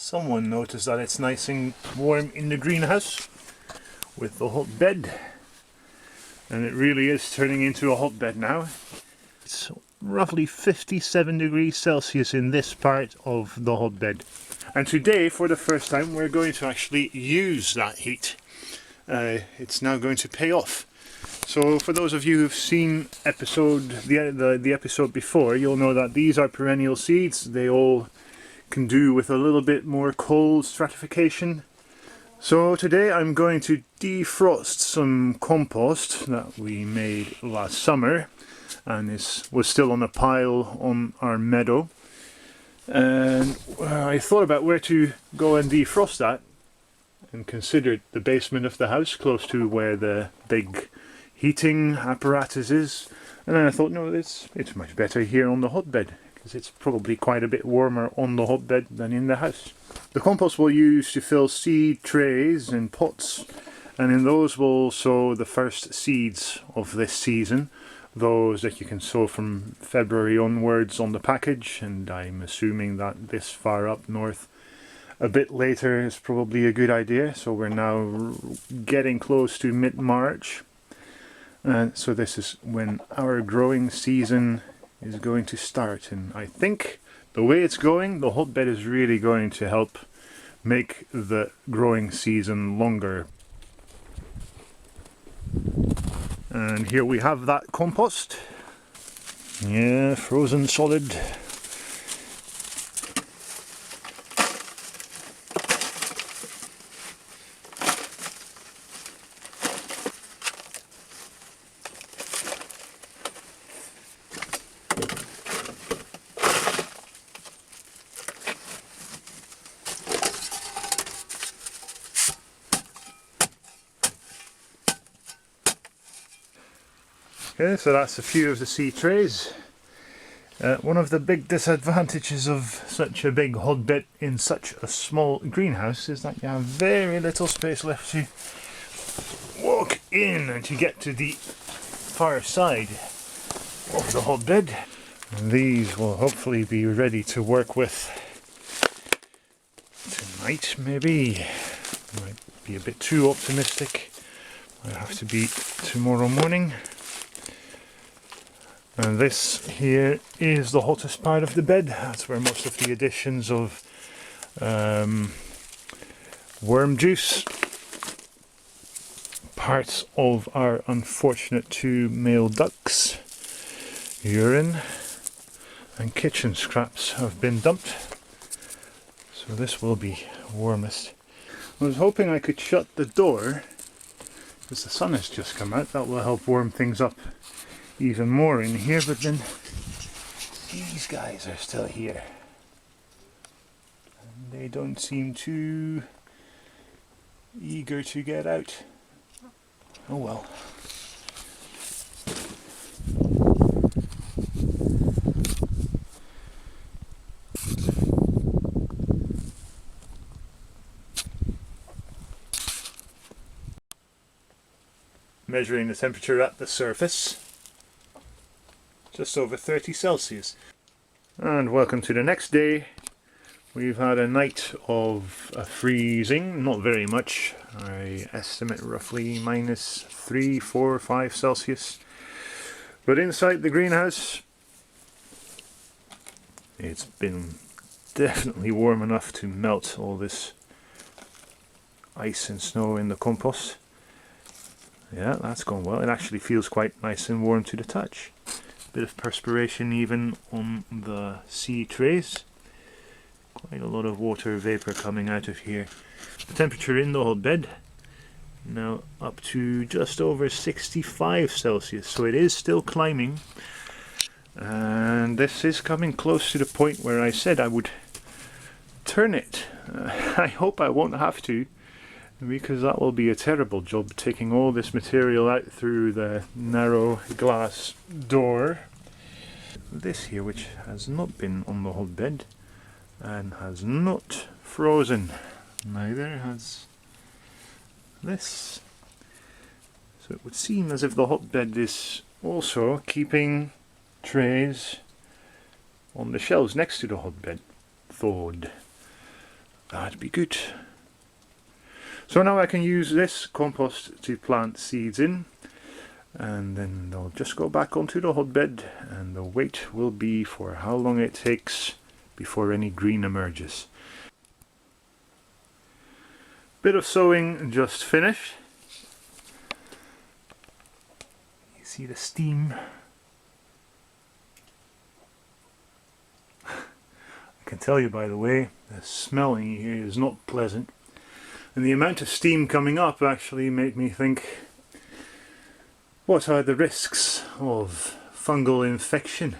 Someone noticed that it's nice and warm in the greenhouse with the hotbed, and it really is turning into a hotbed now. It's roughly 57 degrees Celsius in this part of the hotbed, and today for the first time we're going to actually use that heat. It's now going to pay off. So for those of you who've seen the episode before, you'll know that these are perennial seeds. They all can do with a little bit more cold stratification. So today I'm going to defrost some compost that we made last summer, and this was still on a pile on our meadow. And I thought about where to go and defrost that, and considered the basement of the house close to where the big heating apparatus is. And then I thought, no, it's much better here on the hotbed, because it's probably quite a bit warmer on the hotbed than in the house. The compost we'll use to fill seed trays and pots, and in those we'll sow the first seeds of this season, those that you can sow from February onwards on the package, and I'm assuming that this far up north a bit later is probably a good idea. So we're now getting close to mid-March, and so this is when our growing season is going to start, and I think the way it's going, the hotbed is really going to help make the growing season longer. And here we have that compost. Yeah, frozen solid. Okay, so that's a few of the seed trays. One of the big disadvantages of such a big hotbed in such a small greenhouse is that you have very little space left to walk in and to get to the far side of the hotbed. And these will hopefully be ready to work with tonight, maybe. Might be a bit too optimistic. Might have to be tomorrow morning. And this here is the hottest part of the bed. That's where most of the additions of worm juice, parts of our unfortunate 2 male ducks, urine and kitchen scraps have been dumped. So this will be warmest. I was hoping I could shut the door because the sun has just come out. That will help warm things up even more in here, but then these guys are still here and they don't seem too eager to get out. Oh well. Measuring the temperature at the surface, just over 30 Celsius. And welcome to the next day. We've had a night of freezing, not very much. I estimate roughly -3, 4, 5 Celsius. But inside the greenhouse, it's been definitely warm enough to melt all this ice and snow in the compost. Yeah, that's gone well. It actually feels quite nice and warm to the touch. Bit of perspiration even on the seed trays. Quite a lot of water vapor coming out of here. The temperature in the hotbed now up to just over 65 Celsius, so it is still climbing. And this is coming close to the point where I said I would turn it. I hope I won't have to, because that will be a terrible job, taking all this material out through the narrow glass door. This here, which has not been on the hotbed and has not frozen, neither has this. So it would seem as if the hotbed is also keeping trays on the shelves next to the hotbed thawed. That'd be good. So now I can use this compost to plant seeds in, and then they'll just go back onto the hotbed, and the wait will be for how long it takes before any green emerges. Bit of sowing just finished. You see the steam. I can tell you, by the way, the smell in here is not pleasant. And the amount of steam coming up actually made me think, what are the risks of fungal infection?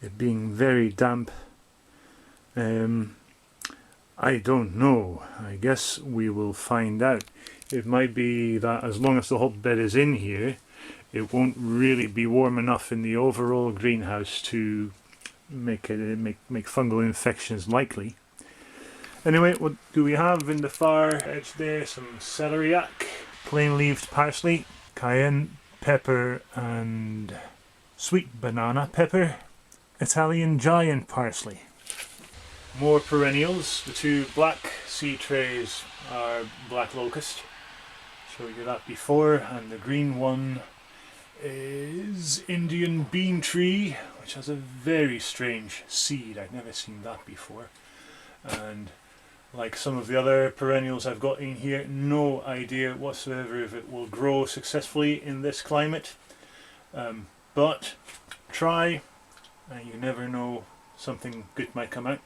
It being very damp. I don't know. I guess we will find out. It might be that as long as the hotbed is in here, it won't really be warm enough in the overall greenhouse to make fungal infections likely. Anyway, what do we have in the far edge there? Some celeriac, plain-leaved parsley, cayenne pepper and sweet banana pepper, Italian giant parsley. More perennials. The two black seed trays are black locust. Showed you that before, and the green one is Indian bean tree, which has a very strange seed. I've never seen that before. And like some of the other perennials I've got in here, no idea whatsoever if it will grow successfully in this climate. But try, and you never know, something good might come out.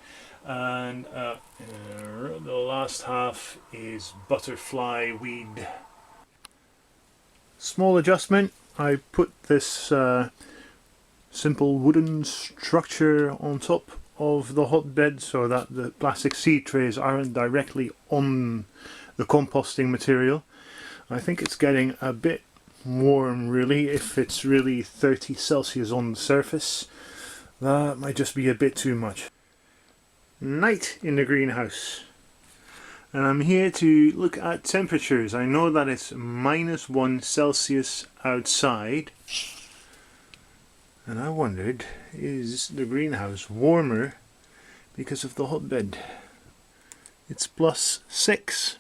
And the last half is butterfly weed. Small adjustment. I put this simple wooden structure on top of the hotbed so that the plastic seed trays aren't directly on the composting material. I think it's getting a bit warm really. If it's really 30 Celsius on the surface, that might just be a bit too much. Night in the greenhouse, and I'm here to look at temperatures. I know that it's -1 Celsius outside, and I wondered, is the greenhouse warmer because of the hotbed? It's +6,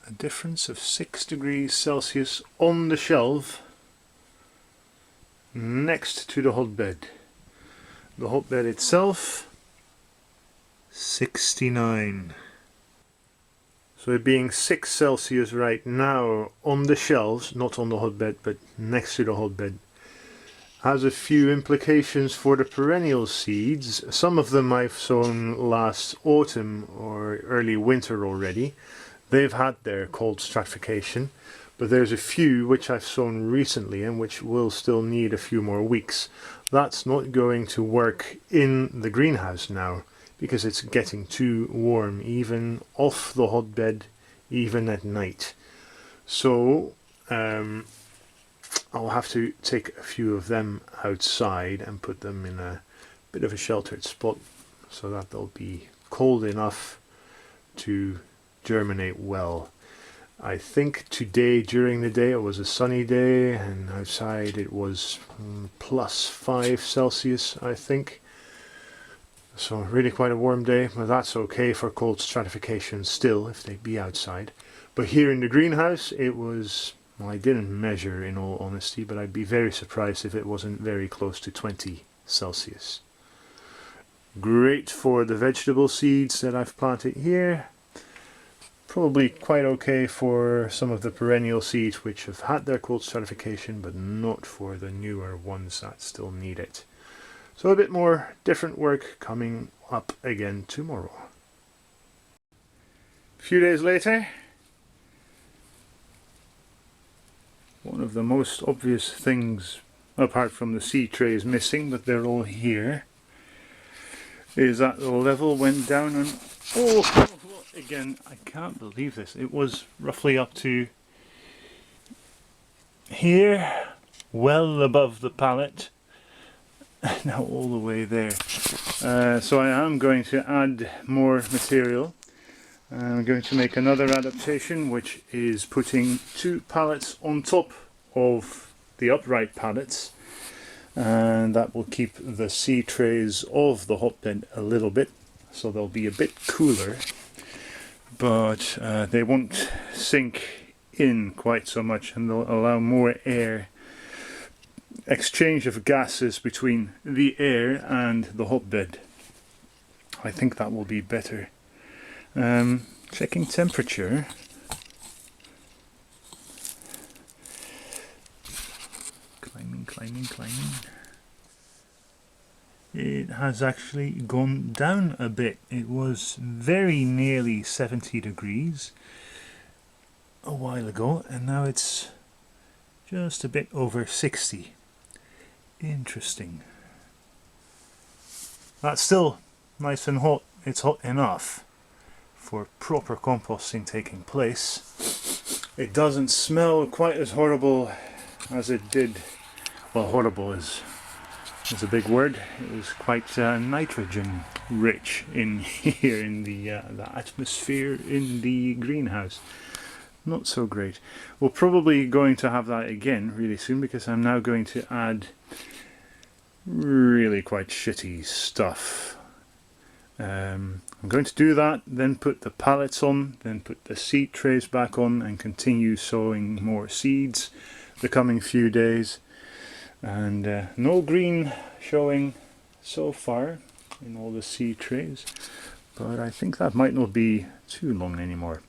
a difference of 6 degrees Celsius on the shelf next to the hotbed. The hotbed itself, 69. So it being 6 Celsius right now on the shelves, not on the hotbed but next to the hotbed, has a few implications for the perennial seeds. Some of them I've sown last autumn or early winter already. They've had their cold stratification, but there's a few which I've sown recently and which will still need a few more weeks. That's not going to work in the greenhouse now, because it's getting too warm, even off the hotbed, even at night. So I'll have to take a few of them outside and put them in a bit of a sheltered spot so that they'll be cold enough to germinate well. I think today during the day it was a sunny day, and outside it was +5 Celsius, I think. So really quite a warm day, but that's okay for cold stratification still if they be outside. But here in the greenhouse it was, well, I didn't measure in all honesty, but I'd be very surprised if it wasn't very close to 20 Celsius. Great for the vegetable seeds that I've planted here. Probably quite okay for some of the perennial seeds which have had their cold stratification, but not for the newer ones that still need it. So a bit more different work coming up again tomorrow. A few days later, one of the most obvious things, apart from the seed trays missing, but they're all here, is that the level went down and again, I can't believe this. It was roughly up to here, well above the pallet. Now all the way there. So I am going to add more material. I'm going to make another adaptation, which is putting 2 pallets on top of the upright pallets, and that will keep the seed trays of the hotbed a little bit, so they'll be a bit cooler. but they won't sink in quite so much, and they'll allow more air exchange of gases between the air and the hotbed. I think that will be better. Checking temperature. Climbing. It has actually gone down a bit. It was very nearly 70 degrees a while ago, and now it's just a bit over 60. Interesting. That's still nice and hot. It's hot enough for proper composting taking place. It doesn't smell quite as horrible as it did. Well, horrible is a big word. It was quite nitrogen rich in here in the atmosphere in the greenhouse. Not so great. We're probably going to have that again really soon, because I'm now going to add really quite shitty stuff. I'm going to do that, then put the pallets on, then put the seed trays back on, and continue sowing more seeds the coming few days. And no green showing so far in all the seed trays, but I think that might not be too long anymore.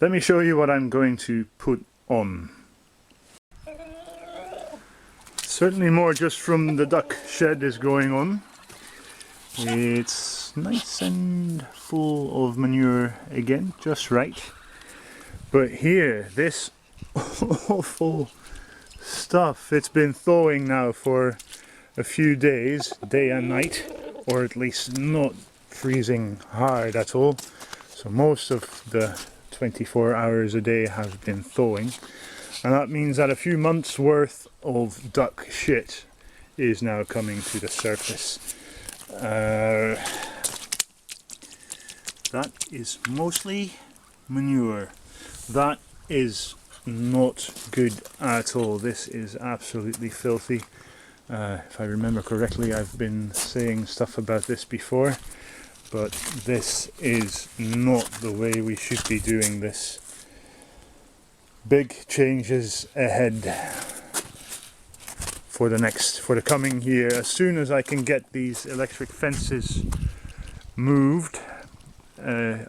Let me show you what I'm going to put on. Certainly more just from the duck shed is going on. It's nice and full of manure again, just right. But here, this awful stuff, it's been thawing now for a few days, day and night, or at least not freezing hard at all. So most of the 24 hours a day has been thawing, and that means that a few months worth of duck shit is now coming to the surface. That is mostly manure. That is not good at all. This is absolutely filthy. If I remember correctly, I've been saying stuff about this before, but this is not the way we should be doing this. Big changes ahead for the coming year. As soon as I can get these electric fences moved, I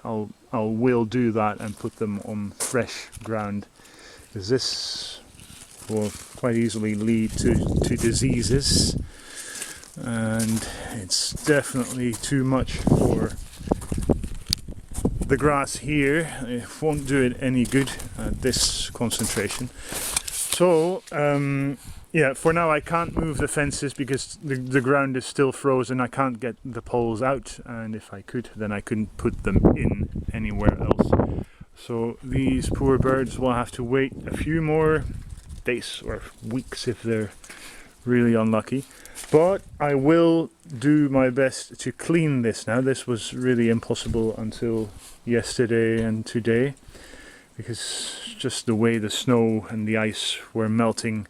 will do that and put them on fresh ground, because this will quite easily lead to diseases, and it's definitely too much for the grass here. It won't do it any good at this concentration. So yeah, for now I can't move the fences because the ground is still frozen. I can't get the poles out, and if I could, then I couldn't put them in anywhere else. So these poor birds will have to wait a few more days or weeks if they're really unlucky. But I will do my best to clean this now. This was really impossible until yesterday and today, because just the way the snow and the ice were melting,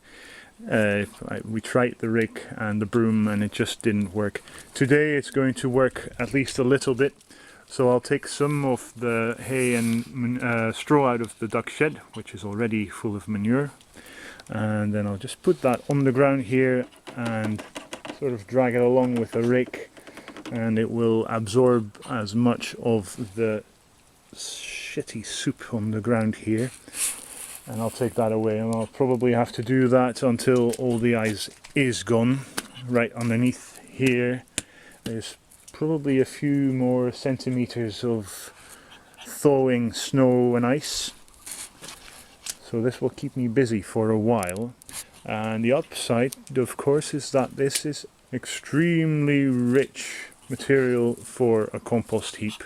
we tried the rake and the broom and it just didn't work. Today it's going to work at least a little bit. So I'll take some of the hay and straw out of the duck shed, which is already full of manure, and then I'll just put that on the ground here and sort of drag it along with a rake, and it will absorb as much of the shitty soup on the ground here, and I'll take that away, and I'll probably have to do that until all the ice is gone. Right underneath here there's probably a few more centimeters of thawing snow and ice, so this will keep me busy for a while. And the upside, of course, is that this is extremely rich material for a compost heap.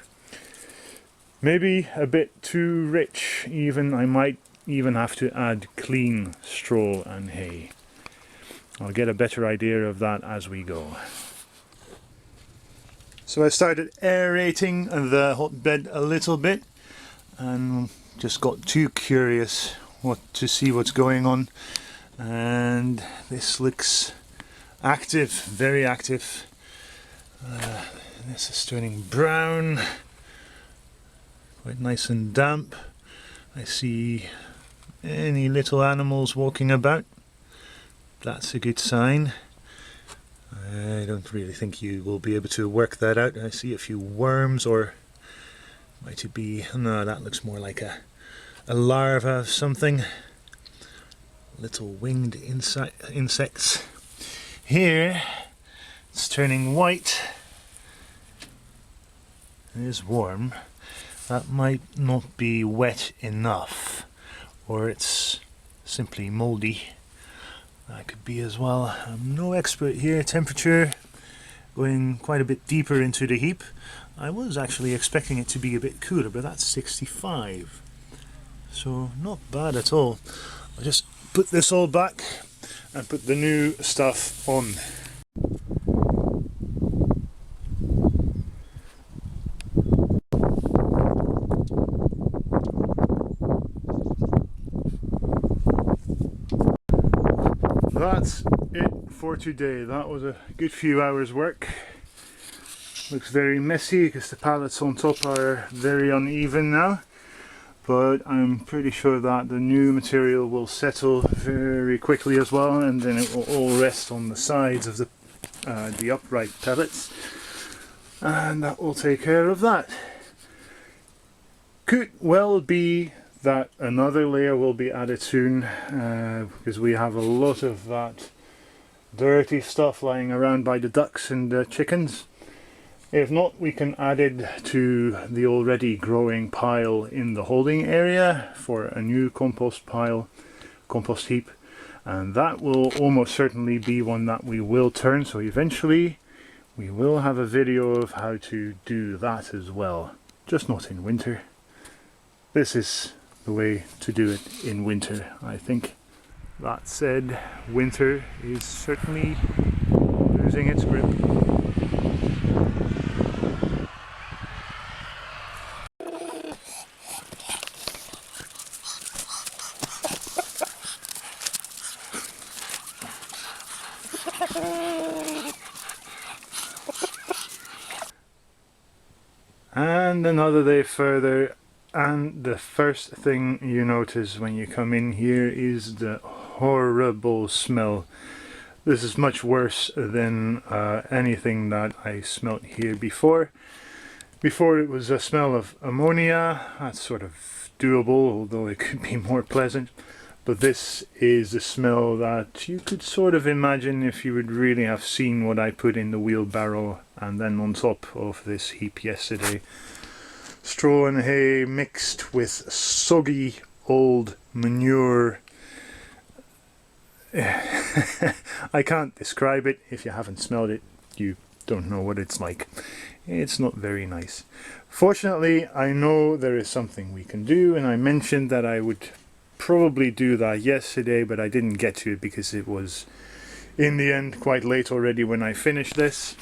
Maybe a bit too rich even. I might even have to add clean straw and hay. I'll get a better idea of that as we go. So I started aerating the hotbed a little bit and just got too curious to see what's going on, and this looks active, very active. This is turning brown quite nice and damp. I see any little animals walking about. That's a good sign. I don't really think you will be able to work that out. I see a few worms, or might it be, no, that looks more like a larva of something. Little winged insects. Here it's turning white. It is warm. That might not be wet enough, or it's simply mouldy. That could be as well. I'm no expert here. Temperature going quite a bit deeper into the heap. I was actually expecting it to be a bit cooler, but that's 65. So not bad at all. I'll just put this all back and put the new stuff on. That's it for today. That was a good few hours work. Looks very messy because the pallets on top are very uneven now, but I'm pretty sure that the new material will settle very quickly as well, and then it will all rest on the sides of the upright pellets, and that will take care of that. Could well be that another layer will be added soon, because we have a lot of that dirty stuff lying around by the ducks and the chickens. If not, we can add it to the already growing pile in the holding area for a new compost pile, compost heap, and that will almost certainly be one that we will turn, so eventually we will have a video of how to do that as well, just not in winter. This is the way to do it in winter, I think. That said, winter is certainly losing its grip. And another day further, and the first thing you notice when you come in here is the horrible smell. This is much worse than anything that I smelt here before. Before it was a smell of ammonia. That's sort of doable, although it could be more pleasant. But this is the smell that you could sort of imagine if you would really have seen what I put in the wheelbarrow and then on top of this heap yesterday. Straw and hay mixed with soggy old manure. I can't describe it. If you haven't smelled it, you don't know what it's like. It's not very nice. Fortunately, I know there is something we can do, and I mentioned that I would probably do that yesterday, but I didn't get to it because it was in the end quite late already when I finished this.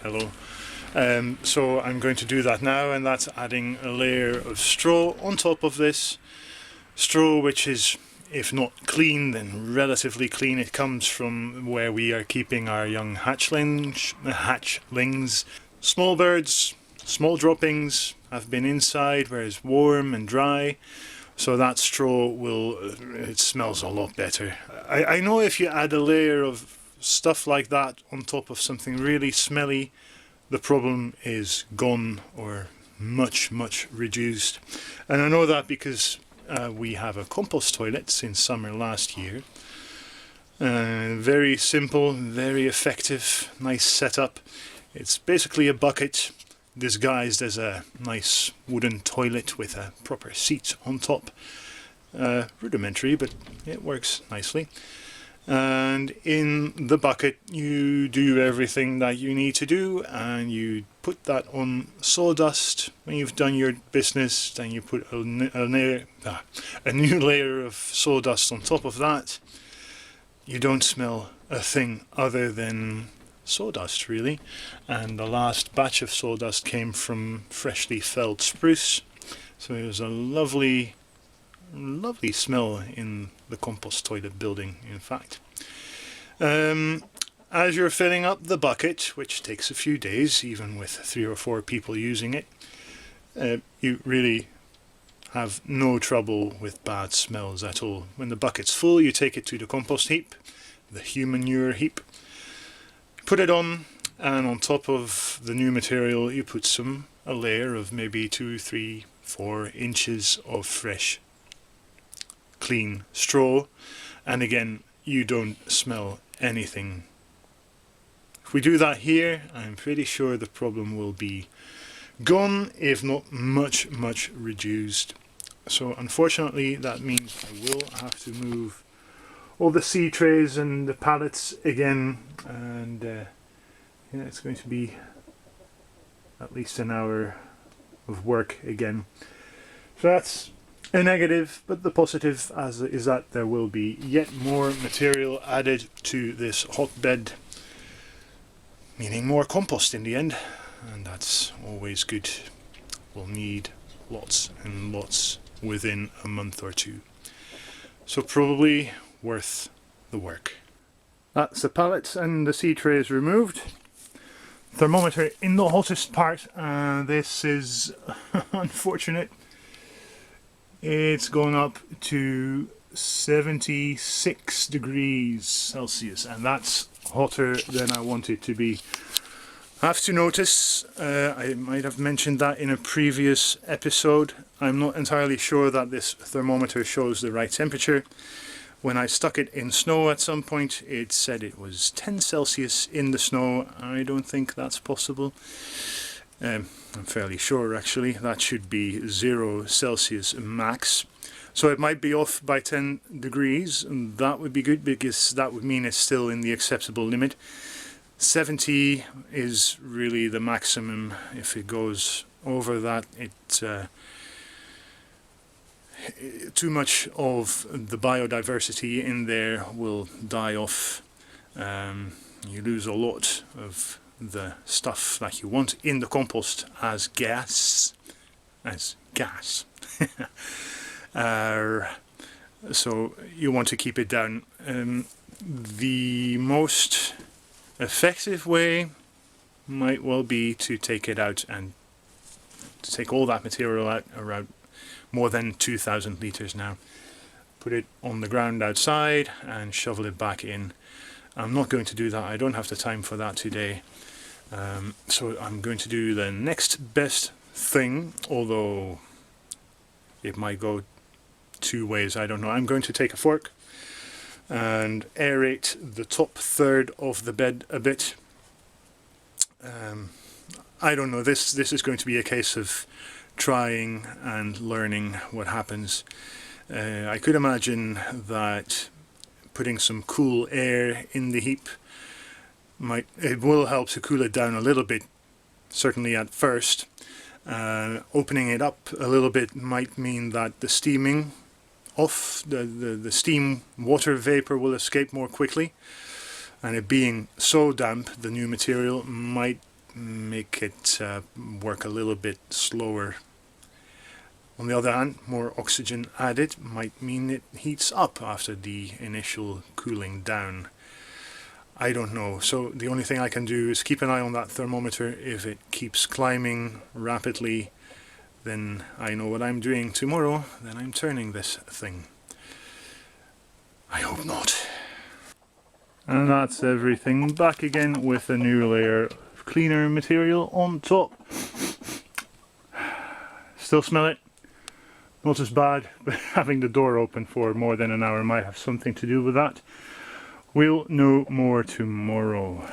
Hello. So I'm going to do that now, and that's adding a layer of straw on top of this. Straw which is, if not clean, then relatively clean. It comes from where we are keeping our young hatchlings. Small birds, small droppings have been inside where it's warm and dry. So that straw it smells a lot better. I know if you add a layer of stuff like that on top of something really smelly, the problem is gone or much reduced. And I know that because we have a compost toilet since summer last year. Very simple, very effective, nice setup. It's basically a bucket disguised as a nice wooden toilet with a proper seat on top. Rudimentary, but it works nicely. And in the bucket you do everything that you need to do, and you put that on sawdust. When you've done your business, then you put a new layer of sawdust on top of that. You don't smell a thing other than sawdust, really. And the last batch of sawdust came from freshly felled spruce, so it was a lovely smell in the compost toilet building, in fact. As you're filling up the bucket, which takes a few days even with 3 or 4 people using it, you really have no trouble with bad smells at all. When the bucket's full, you take it to the compost heap, the human manure heap, put it on, and on top of the new material you put a layer of maybe 2, 3, 4 inches of fresh clean straw, and again you don't smell anything. If we do that here, I'm pretty sure the problem will be gone, if not much reduced. So unfortunately that means I will have to move all the seed trays and the pallets again, and yeah, it's going to be at least an hour of work again. So that's a negative, but the positive is that there will be yet more material added to this hotbed, meaning more compost in the end, and that's always good. We'll need lots and lots within a month or two, so probably worth the work. That's the pallets and the seed trays removed. Thermometer in the hottest part, this is unfortunate. It's gone up to 76 degrees Celsius, and that's hotter than I want it to be. I have to notice, I might have mentioned that in a previous episode, I'm not entirely sure that this thermometer shows the right temperature. When I stuck it in snow at some point, it said it was 10 Celsius in the snow. I don't think that's possible. I'm fairly sure actually that should be 0 Celsius max. So it might be off by 10 degrees, and that would be good because that would mean it's still in the acceptable limit. 70 is really the maximum. If it goes over that, too much of the biodiversity in there will die off. You lose a lot of the stuff that you want in the compost as gas. So you want to keep it down. The most effective way might well be to take it out and to take all that material out, around more than 2,000 litres now. Put it on the ground outside and shovel it back in. I'm not going to do that, I don't have the time for that today. So I'm going to do the next best thing, although it might go two ways, I don't know. I'm going to take a fork and aerate the top third of the bed a bit. I don't know, this is going to be a case of trying and learning what happens. I could imagine that putting some cool air in the heap will help to cool it down a little bit, certainly at first. Opening it up a little bit might mean that the steaming off, the steam water vapor will escape more quickly, and it being so damp, the new material might make it work a little bit slower. On the other hand, more oxygen added might mean it heats up after the initial cooling down. I don't know, so the only thing I can do is keep an eye on that thermometer. If it keeps climbing rapidly, then I know what I'm doing tomorrow, then I'm turning this thing. I hope not. And that's everything. Back again with a new layer of cleaner material on top. Still smell it. Not as bad, but having the door open for more than an hour might have something to do with that. We'll know more tomorrow.